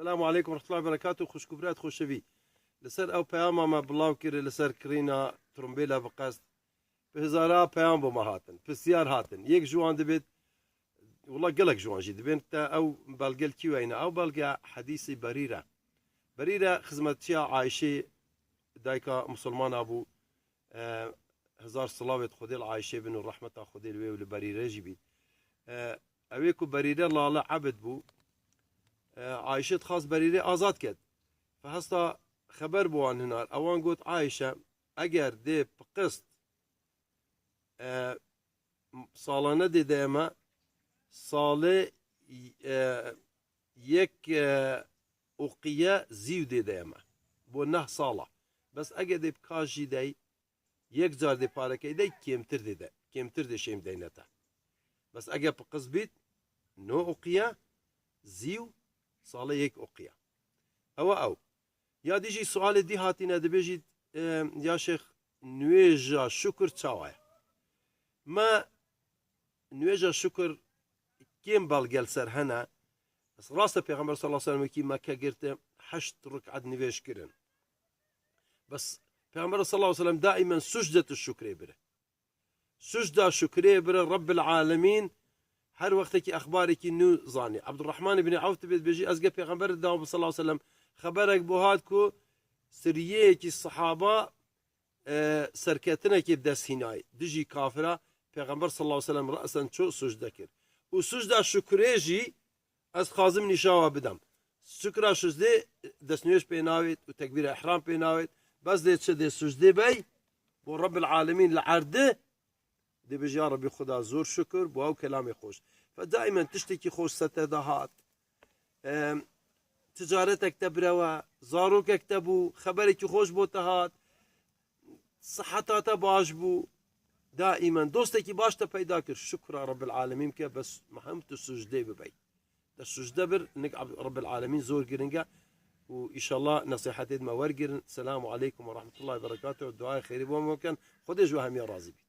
السلام عليكم ورحمة الله وبركاته. خوش كبرات خوش شبي لسر او پیاما ما بلاو كيري لسر كرينا ترمبيلا بقصد بهزارا پیام بو مهاتن بسيار هاتن يك جوان دبيت والله قلق جوان جي دبين او بلقل كيوينا او بلقى حديثي بريرة خزمتشيا عايشة دايكا مسلمان ابو هزار صلاوت خديل عايشة بن الرحمة خديل ويو لبريرة جيبي اويكو بريرة لا عبد بو عايشة خاص بريرة آزاد كد فهستا خبر بوان هنا اوان قلت عايشة اگر دي بقسط صالانه دي ديما صالة يك اوقية زيو دي ديما بو نه صالة بس اگر دي بكاجي دي يك زار دي باركي دي كيمتر دي شيم دينتا بس اگر بقسط بيت نو اوقية زيو صالة يك اوقية او يا ديجي سؤال دي هاتينا دبيجي يا شيخ نويجا شكر تشاوي ما نويجا شكر كيم بالقل سر هنا بس راسه پیغمبر صلى الله عليه وسلم كي ما كقرت 8 ركعة نويج كرن بس پیغمبر صلى الله عليه وسلم دائما سجدة الشكر بره سجدة شكر بره رب العالمين هر وقتك اخبارك نو زاني عبد الرحمن بن عوف تبي بيجي ازقى پیغمبر داو صلى الله عليه وسلم خبرك بهاتكو سريك الصحابة سركتنا كي بدس هناي دجي كافرة پیغمبر صلى الله عليه وسلم رأسا شو سجدة كر وسجدة شكريجي از خازم نشاوه بدم شكرا سجدة دسنوش بيناويت وتكبير احرام بيناويت بس دي تشدي سجدة بي ورب العالمين لعرده دي بيجي يا ربي خدا زور شكر بواو كلامي خوش فدائما تشتكي خوش ستدهات تجارتك تبروا زاروكك تبو خبرك خوش بوتهات صحتات باش بو دائما دوستك باش تبيدا كر شكرا رب العالمين كه بس مهم تسجدي ببي السجدة بر انك رب العالمين زور جرنجا وان شاء الله نصيحتي ما ورجر. السلام عليكم ورحمة الله وبركاته. الدعاء خير وممكن خدي جوهم يا رازبي.